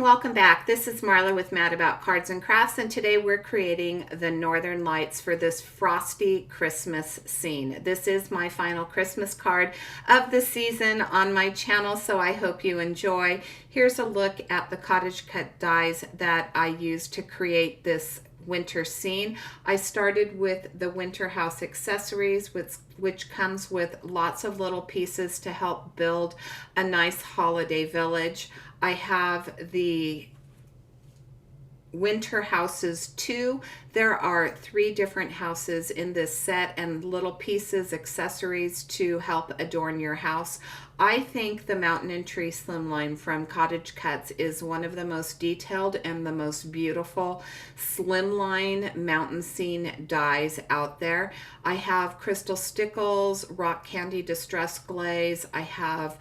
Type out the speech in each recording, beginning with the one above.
and welcome back. This is Marla with Mad About Cards and Crafts, and today we're creating the Northern Lights for this frosty Christmas scene. This is my final Christmas card of the season on my channel, so I hope you enjoy. Here's a look at the cottage cut dies that I used to create this winter scene. I started with the winter house accessories, which comes with lots of little pieces to help build a nice holiday village. I have the winter houses too. There are 3 different houses in this set and little pieces, accessories to help adorn your house. I think the Mountain and Tree Slimline from Cottage Cuts is one of the most detailed and the most beautiful slimline mountain scene dies out there. I have crystal stickles, rock candy distress glaze. I have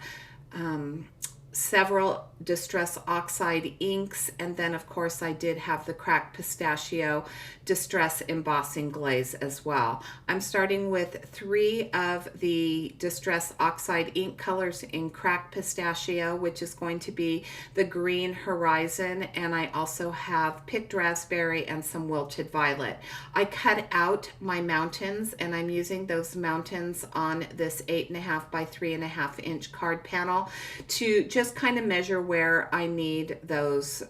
several distress oxide inks, and then of course I did have the cracked pistachio distress embossing glaze as well. I'm starting with 3 of the distress oxide ink colors in cracked pistachio, which is going to be the green horizon, and I also have picked raspberry and some wilted violet. I cut out my mountains, and I'm using those mountains on this 8.5 by 3.5 inch card panel to just kind of measure where I need those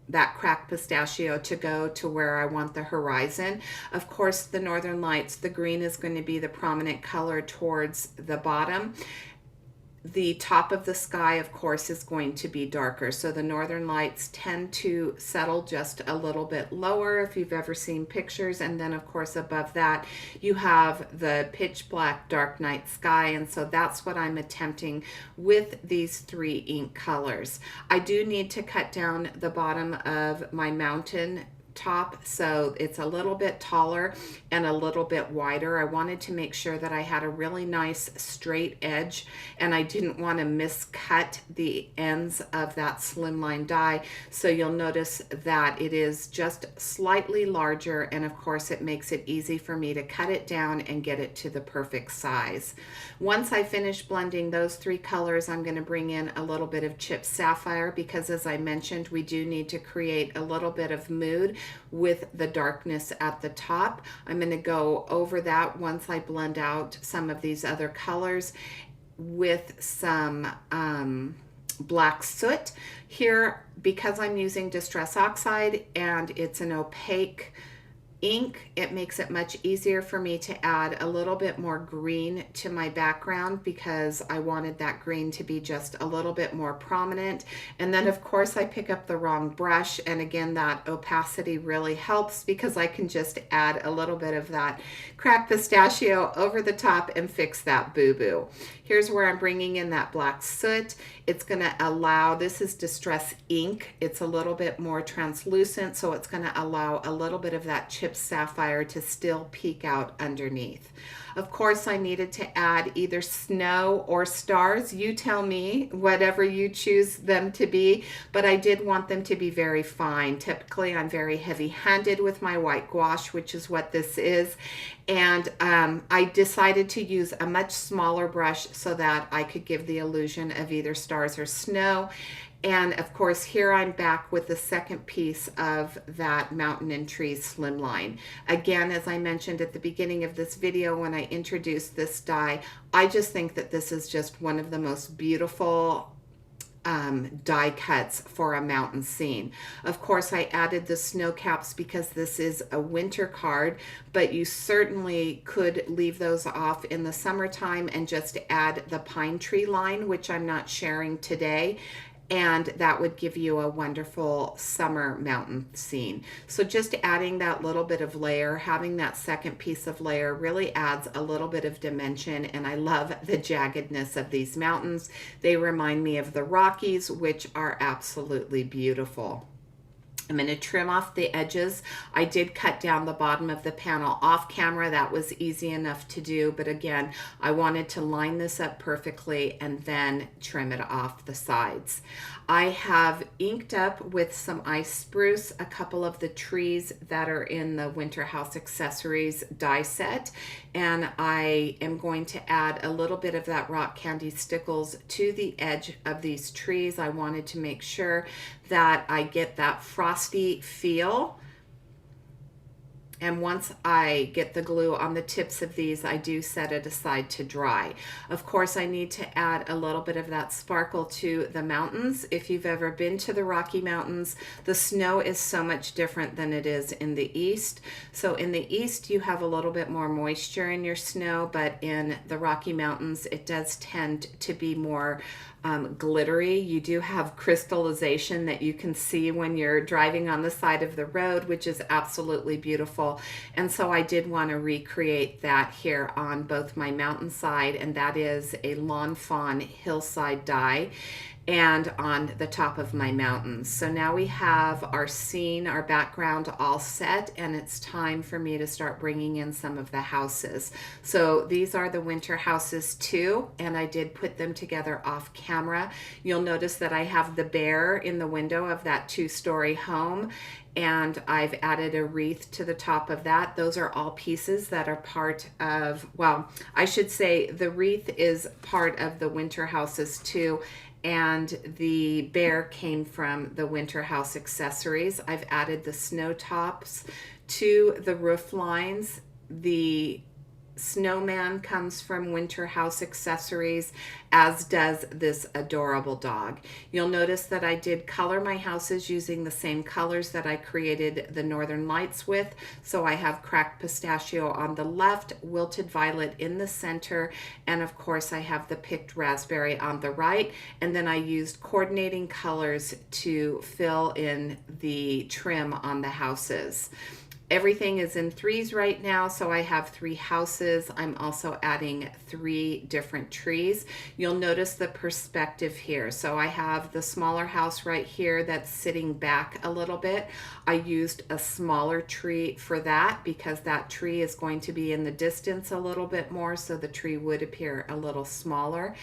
that cracked pistachio to go to where I want the horizon. Of course, the Northern Lights, the green is going to be the prominent color towards the bottom. The top of the sky, of course, is going to be darker. So the Northern Lights tend to settle just a little bit lower if you've ever seen pictures. And then, of course, above that, you have the pitch black dark night sky. And so that's what I'm attempting with these 3 ink colors. I do need to cut down the bottom of my mountain top, so it's a little bit taller and a little bit wider. I wanted to make sure that I had a really nice straight edge, and I didn't want to miscut the ends of that slimline die. So you'll notice that it is just slightly larger, and of course it makes it easy for me to cut it down and get it to the perfect size. Once I finish blending those 3 colors, I'm going to bring in a little bit of chipped sapphire, because as I mentioned, we do need to create a little bit of mood with the darkness at the top. I'm going to go over that once I blend out some of these other colors with some black soot. Here, because I'm using distress oxide and it's an opaque ink, it makes it much easier for me to add a little bit more green to my background, because I wanted that green to be just a little bit more prominent. And then of course I pick up the wrong brush, and again that opacity really helps, because I can just add a little bit of that cracked pistachio over the top and fix that boo-boo. Here's where I'm bringing in that black soot. It's going to allow, this is distress ink, it's a little bit more translucent, so it's going to allow a little bit of that chipped sapphire to still peek out underneath. Of course, I needed to add either snow or stars. You tell me, whatever you choose them to be, but I did want them to be very fine. Typically, I'm very heavy-handed with my white gouache, which is what this is. And I decided to use a much smaller brush so that I could give the illusion of either stars or snow. And of course, here I'm back with the second piece of that Mountain and Tree Slimline. Again, as I mentioned at the beginning of this video when I introduced this die, I just think that this is just one of the most beautiful die cuts for a mountain scene. Of course, I added the snow caps because this is a winter card, but you certainly could leave those off in the summertime and just add the pine tree line, which I'm not sharing today, and that would give you a wonderful summer mountain scene. So just adding that little bit of layer, having that second piece of layer really adds a little bit of dimension, and I love the jaggedness of these mountains. They remind me of the Rockies, which are absolutely beautiful. I'm going to trim off the edges. I did cut down the bottom of the panel off camera. That was easy enough to do, but again, I wanted to line this up perfectly and then trim it off the sides. I have inked up with some ice spruce a couple of the trees that are in the Winter House Accessories die set, and I am going to add a little bit of that rock candy stickles to the edge of these trees. I wanted to make sure that I get that frosty feel. And once I get the glue on the tips of these, I do set it aside to dry. Of course, I need to add a little bit of that sparkle to the mountains. If you've ever been to the Rocky Mountains, the snow is so much different than it is in the East. So in the East, you have a little bit more moisture in your snow, but in the Rocky Mountains, it does tend to be more glittery. You do have crystallization that you can see when you're driving on the side of the road, which is absolutely beautiful. And so I did want to recreate that here on both my mountainside, and that is a Lawn Fawn hillside die, and on the top of my mountains. So now we have our scene, our background all set, and it's time for me to start bringing in some of the houses. So these are the winter houses too, and I did put them together off camera. You'll notice that I have the bear in the window of that 2-story home, and I've added a wreath to the top of that. Those are all pieces that are part of, well, I should say the wreath is part of the winter houses too, and the bear came from the Winter House Accessories. I've added the snow tops to the roof lines. The snowman comes from Winter House Accessories, as does this adorable dog. You'll notice that I did color my houses using the same colors that I created the Northern Lights with. So I have cracked pistachio on the left, wilted violet in the center, and of course I have the picked raspberry on the right. And then I used coordinating colors to fill in the trim on the houses. Everything is in threes right now, so I have 3 houses. I'm also adding 3 different trees. You'll notice the perspective here. So I have the smaller house right here that's sitting back a little bit. I used a smaller tree for that because that tree is going to be in the distance a little bit more, so the tree would appear a little smaller.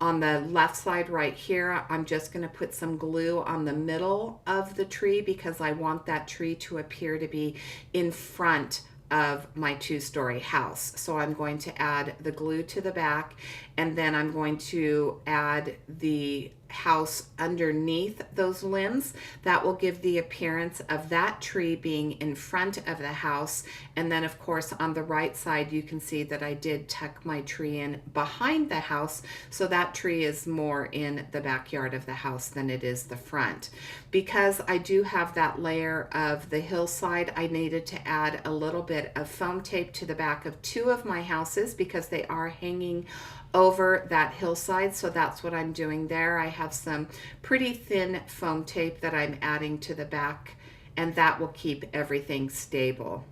On the left side right here, I'm just going to put some glue on the middle of the tree because I want that tree to appear to be in front of my 2-story house. So I'm going to add the glue to the back, and then I'm going to add the house underneath those limbs. That will give the appearance of that tree being in front of the house. And then of course on the right side you can see that I did tuck my tree in behind the house, so that tree is more in the backyard of the house than it is the front. Because I do have that layer of the hillside, I needed to add a little bit of foam tape to the back of 2 of my houses because they are hanging over that hillside. So that's what I'm doing there. I have some pretty thin foam tape that I'm adding to the back, and that will keep everything stable.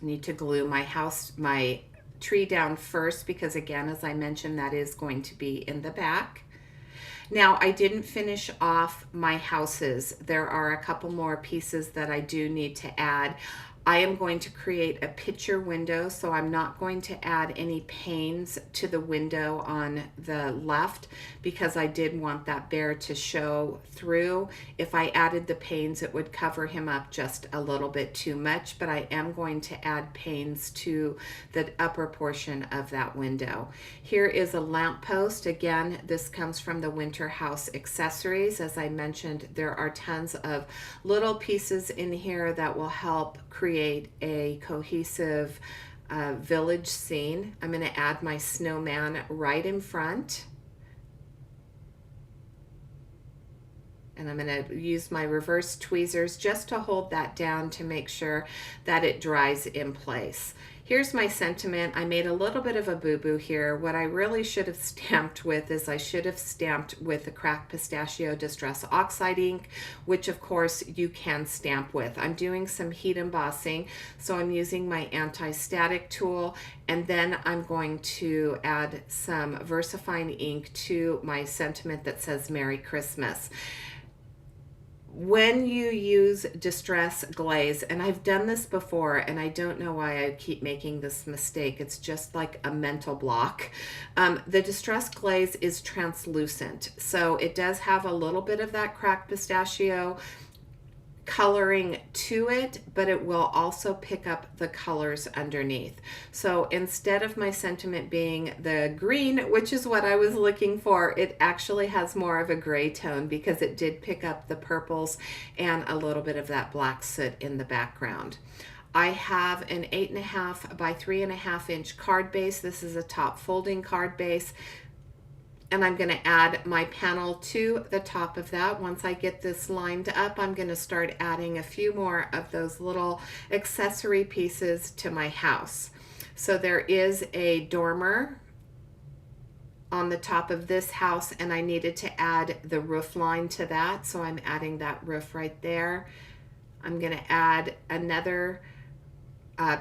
I need to glue my tree down first because again, as I mentioned, that is going to be in the back. Now, I didn't finish off my houses. There are a couple more pieces that I do need to add. I am going to create a picture window, so I'm not going to add any panes to the window on the left because I did want that bear to show through. If I added the panes, it would cover him up just a little bit too much, but I am going to add panes to the upper portion of that window. Here is a lamppost. Again, this comes from the Winter House Accessories. As I mentioned, there are tons of little pieces in here that will help create a cohesive village scene. I'm going to add my snowman right in front. And I'm going to use my reverse tweezers just to hold that down to make sure that it dries in place. Here's my sentiment. I made a little bit of a boo-boo here. What I really should have stamped with is I should have stamped with the cracked pistachio distress oxide ink, which of course you can stamp with. I'm doing some heat embossing, so I'm using my anti-static tool, and then I'm going to add some VersaFine ink to my sentiment that says Merry Christmas. when you use distress glaze, and I've done this before and I don't know why I keep making this mistake, it's just like a mental block. The distress glaze is translucent, so it does have a little bit of that cracked pistachio coloring to it, but it will also pick up the colors underneath. So instead of my sentiment being the green, which is what I was looking for, it actually has more of a gray tone because it did pick up the purples and a little bit of that black soot in the background. I have an 8.5 by 3.5 inch card base. This is a top folding card base. And I'm going to add my panel to the top of that. Once I get this lined up, I'm going to start adding a few more of those little accessory pieces to my house. So there is a dormer on the top of this house, and I needed to add the roof line to that. So I'm adding that roof right there. I'm going to add another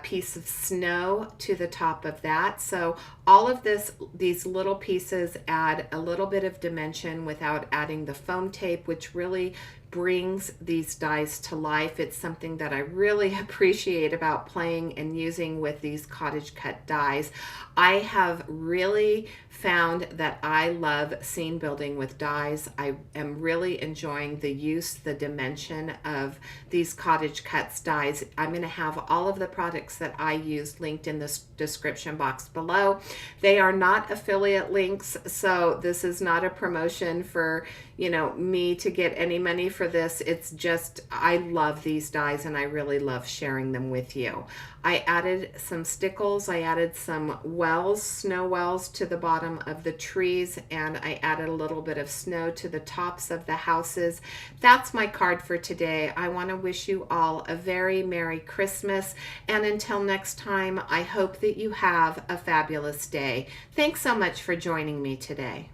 piece of snow to the top of that. So all of these little pieces add a little bit of dimension without adding the foam tape, which really brings these dies to life. It's something that I really appreciate about playing and using with these cottage cut dies. I have really found that I love scene building with dies. I am really enjoying the use, the dimension of these cottage cuts dies. I'm going to have all of the products that I use linked in the description box below. They are not affiliate links, so this is not a promotion for, you know, me to get any money for this. It's just, I love these dies and I really love sharing them with you. I added some stickles, I added some wells, snow wells to the bottom of the trees, and I added a little bit of snow to the tops of the houses. That's my card for today. I want to wish you all a very Merry Christmas, and until next time, I hope that you have a fabulous day. Thanks so much for joining me today.